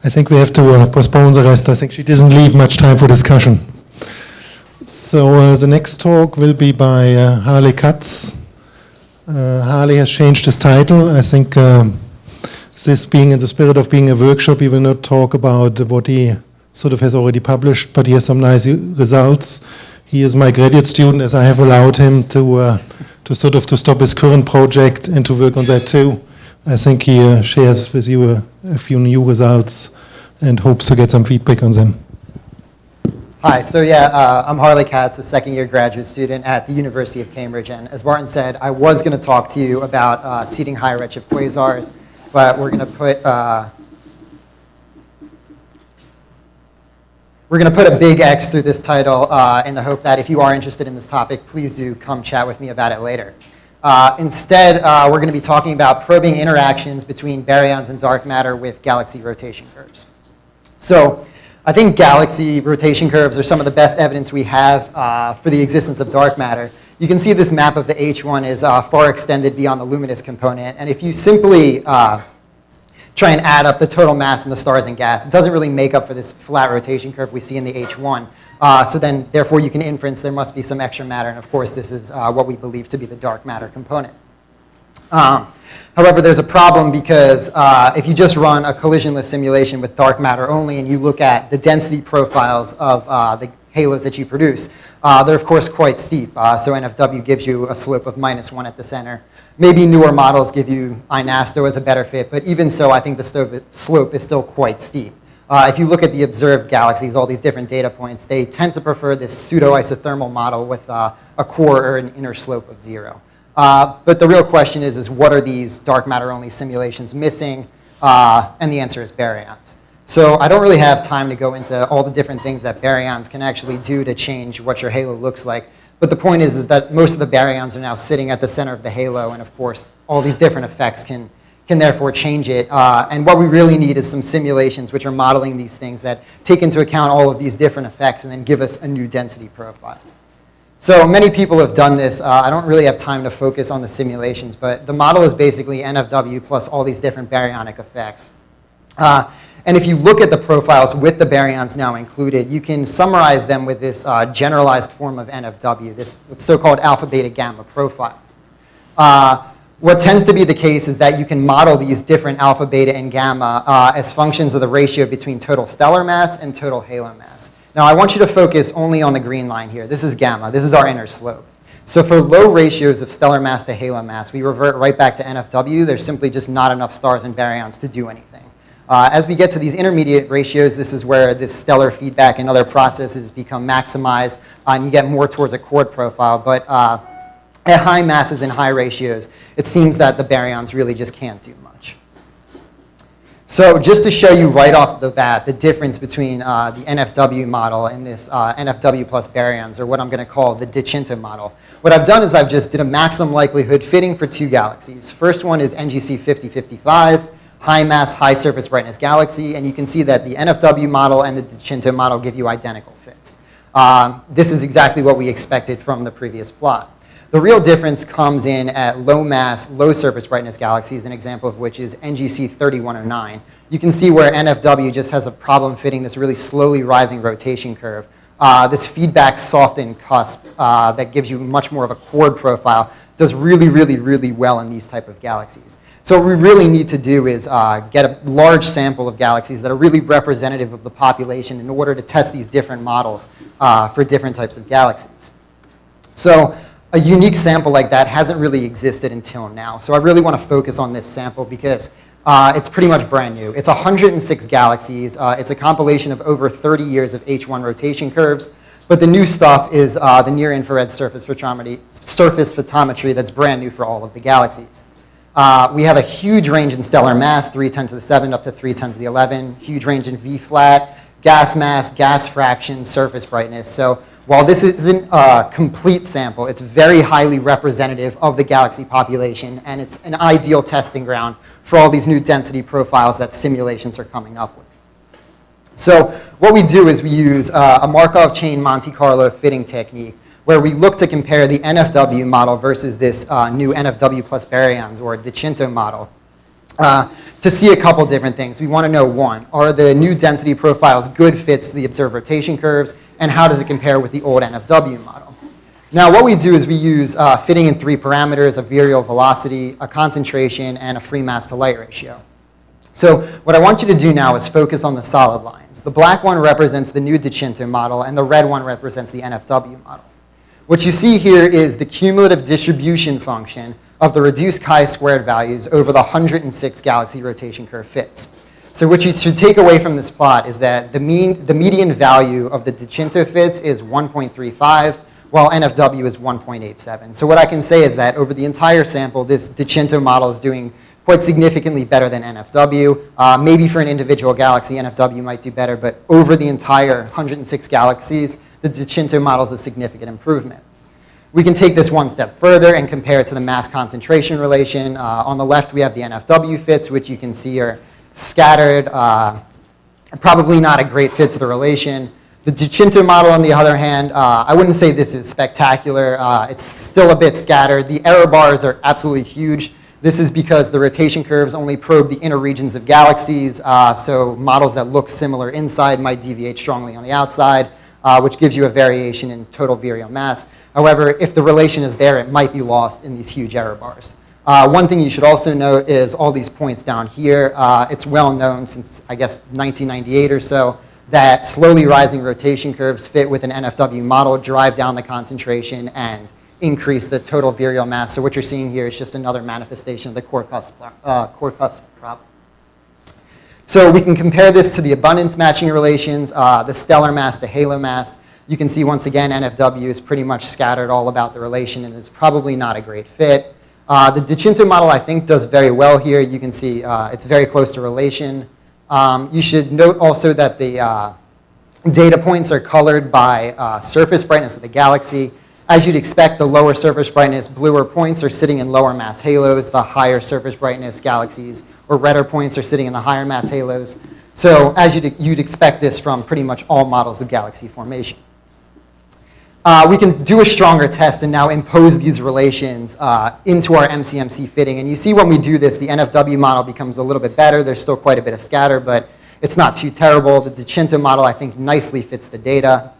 I think we have to postpone the rest. I think she doesn't leave much time for discussion. So the next talk will be by Harley Katz. Harley has changed his title. I think this being in the spirit of being a workshop, he will not talk about what he sort of has already published, but he has some nice results. He is my graduate student, as I have allowed him to stop his current project and to work on that too. I think he shares with you a few new results and hopes to get some feedback on them. Hi, so I'm Harley Katz, a second-year graduate student at the University of Cambridge, and as Martin said, I was going to talk to you about seeding high redshift quasars, but we're going to put a big X through this title in the hope that if you are interested in this topic, please do come chat with me about it later. Instead, we're going to be talking about probing interactions between baryons and dark matter with galaxy rotation curves. So I think galaxy rotation curves are some of the best evidence we have for the existence of dark matter. You can see this map of the H1 is far extended beyond the luminous component. And if you simply try and add up the total mass in the stars and gas, it doesn't really make up for this flat rotation curve we see in the H1. So then, therefore, you can inference there must be some extra matter. And of course, this is what we believe to be the dark matter component. However, there's a problem because if you just run a collisionless simulation with dark matter only and you look at the density profiles of the halos that you produce, they're of course quite steep. So NFW gives you a slope of -1 at the center. Maybe newer models give you INASTO as a better fit, but even so, I think the slope is still quite steep. If you look at the observed galaxies, all these different data points, they tend to prefer this pseudo-isothermal model with a core or an inner slope of 0. But the real question is what are these dark matter-only simulations missing? And the answer is baryons. So I don't really have time to go into all the different things that baryons can actually do to change what your halo looks like. But the point is that most of the baryons are now sitting at the center of the halo, and of course, all these different effects can therefore change it. And what we really need is some simulations which are modeling these things that take into account all of these different effects and then give us a new density profile. So many people have done this. I don't really have time to focus on the simulations, but the model is basically NFW plus all these different baryonic effects. And if you look at the profiles with the baryons now included, you can summarize them with this generalized form of NFW, this so-called alpha, beta, gamma profile. What tends to be the case is that you can model these different alpha, beta, and gamma as functions of the ratio between total stellar mass and total halo mass. Now, I want you to focus only on the green line here. This is gamma. This is our inner slope. So for low ratios of stellar mass to halo mass, we revert right back to NFW. There's simply just not enough stars and baryons to do anything. As we get to these intermediate ratios, this is where this stellar feedback and other processes become maximized, and you get more towards a chord profile. But at high masses and high ratios, it seems that the baryons really just can't do much. So just to show you right off the bat the difference between the NFW model and this NFW plus baryons, or what I'm going to call the Dicinto model, what I've done is I've just did a maximum likelihood fitting for two galaxies. First one is NGC 5055, high mass, high surface brightness galaxy, and you can see that the NFW model and the Dicinto model give you identical fits. This is exactly what we expected from the previous plot. The real difference comes in at low mass, low surface brightness galaxies, an example of which is NGC 3109. You can see where NFW just has a problem fitting this really slowly rising rotation curve. This feedback softened cusp that gives you much more of a chord profile does really, really, really well in these type of galaxies. So what we really need to do is get a large sample of galaxies that are really representative of the population in order to test these different models for different types of galaxies. So a unique sample like that hasn't really existed until now. So I really want to focus on this sample because it's pretty much brand new. It's 106 galaxies. It's a compilation of over 30 years of H1 rotation curves. But the new stuff is the near-infrared surface photometry that's brand new for all of the galaxies. We have a huge range in stellar mass, 310 to the 7 up to 310 to the 11. Huge range in V-flat, gas mass, gas fraction, surface brightness. So while this isn't a complete sample, it's very highly representative of the galaxy population, and it's an ideal testing ground for all these new density profiles that simulations are coming up with. So what we do is we use a Markov chain Monte Carlo fitting technique where we look to compare the NFW model versus this new NFW plus baryons or Dicinto model. to see a couple different things. We want to know, one, are the new density profiles good fits to the observed rotation curves, and how does it compare with the old NFW model? Now, what we do is we use fitting in 3 parameters: a virial velocity, a concentration, and a free mass to light ratio. So what I want you to do now is focus on the solid lines. The black one represents the new DiCinto model, and the red one represents the NFW model. What you see here is the cumulative distribution function of the reduced chi-squared values over the 106 galaxy rotation curve fits. So what you should take away from this plot is that the median value of the DiCinto fits is 1.35, while NFW is 1.87. So what I can say is that over the entire sample, this DiCinto model is doing quite significantly better than NFW. Maybe for an individual galaxy, NFW might do better, but over the entire 106 galaxies, the DiCinto model is a significant improvement. We can take this one step further and compare it to the mass concentration relation. On the left, we have the NFW fits, which you can see are scattered, probably not a great fit to the relation. The DiCinto model, on the other hand, I wouldn't say this is spectacular. It's still a bit scattered. The error bars are absolutely huge. This is because the rotation curves only probe the inner regions of galaxies, so models that look similar inside might deviate strongly on the outside, which gives you a variation in total virial mass. However, if the relation is there, it might be lost in these huge error bars. One thing you should also note is all these points down here. It's well known since, I guess, 1998 or so, that slowly rising rotation curves fit with an NFW model, drive down the concentration, and increase the total virial mass. So what you're seeing here is just another manifestation of the core cusp problem. So we can compare this to the abundance matching relations, the stellar mass to halo mass. You can see, once again, NFW is pretty much scattered all about the relation and is probably not a great fit. The DiCinto model, I think, does very well here. You can see it's very close to relation. You should note also that the data points are colored by surface brightness of the galaxy. As you'd expect, the lower surface brightness, bluer points are sitting in lower mass halos. The higher surface brightness galaxies or redder points are sitting in the higher mass halos. So as you'd expect this from pretty much all models of galaxy formation. We can do a stronger test and now impose these relations into our MCMC fitting. And you see when we do this, the NFW model becomes a little bit better. There's still quite a bit of scatter, but it's not too terrible. The DiCinto model, I think, nicely fits the data.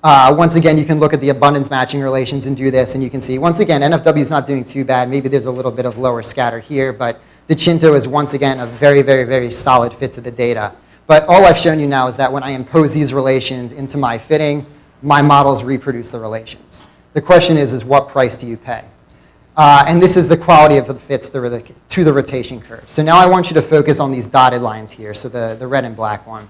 Once again, you can look at the abundance matching relations and do this, and you can see, once again, NFW is not doing too bad. Maybe there's a little bit of lower scatter here, but DiCinto is, once again, a very, very, very solid fit to the data. But all I've shown you now is that when I impose these relations into my fitting, my models reproduce the relations. The question is what price do you pay? And this is the quality of the fits to the rotation curve. So now I want you to focus on these dotted lines here, so the red and black one.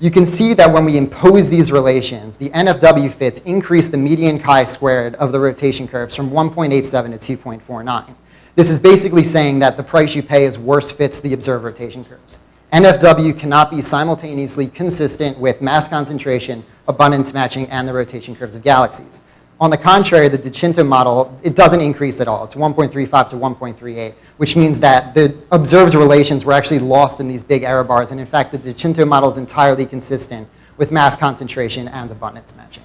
You can see that when we impose these relations, the NFW fits increase the median chi-squared of the rotation curves from 1.87 to 2.49. This is basically saying that the price you pay is worse fits the observed rotation curves. NFW cannot be simultaneously consistent with mass concentration, abundance matching, and the rotation curves of galaxies. On the contrary, the DiCinto model, it doesn't increase at all. It's 1.35 to 1.38, which means that the observed relations were actually lost in these big error bars. And in fact, the DiCinto model is entirely consistent with mass concentration and abundance matching.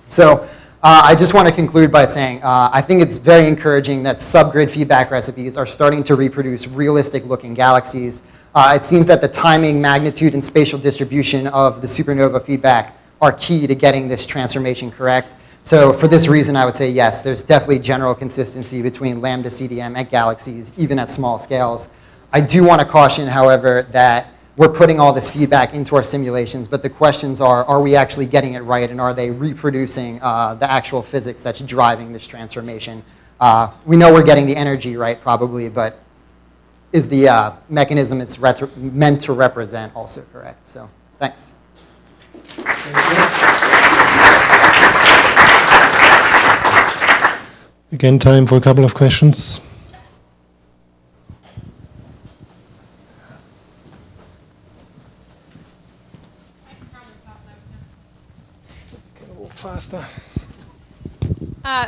So I just want to conclude by saying I think it's very encouraging that subgrid feedback recipes are starting to reproduce realistic looking galaxies. It seems that the timing, magnitude, and spatial distribution of the supernova feedback are key to getting this transformation correct. So for this reason, I would say yes, there's definitely general consistency between lambda CDM and galaxies, even at small scales. I do want to caution, however, that we're putting all this feedback into our simulations, but the questions are we actually getting it right, and are they reproducing the actual physics that's driving this transformation? We know we're getting the energy right, probably, but is the mechanism it's meant to represent also correct? So, thanks. Again, time for a couple of questions. Can walk faster.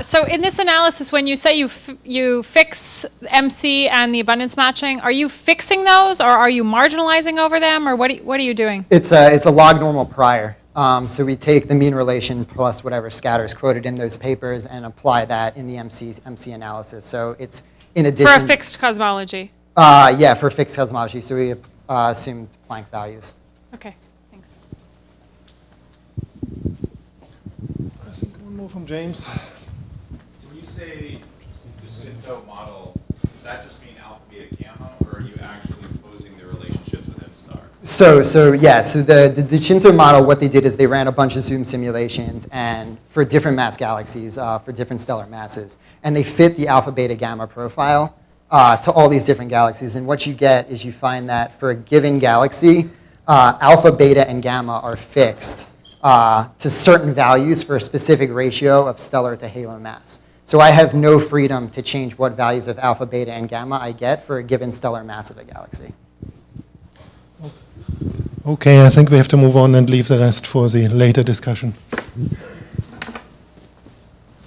So in this analysis, when you say you fix MC and the abundance matching, are you fixing those, or are you marginalizing over them, or what are you doing? It's a log normal prior. So we take the mean relation plus whatever scatter is quoted in those papers and apply that in the MC analysis. So it's in addition. For a fixed cosmology. Yeah, for fixed cosmology, so we assumed Planck values. Okay, thanks. I think one more from James. When you say the Scinto model, does that just mean alpha, beta, gamma, or are you actually posing the relationships with M star? So the Scinto model, what they did is they ran a bunch of zoom simulations and for different mass galaxies, for different stellar masses, and they fit the alpha, beta, gamma profile to all these different galaxies. And what you get is you find that for a given galaxy, alpha, beta, and gamma are fixed to certain values for a specific ratio of stellar to halo mass. So I have no freedom to change what values of alpha, beta, and gamma I get for a given stellar mass of a galaxy. Okay, I think we have to move on and leave the rest for the later discussion.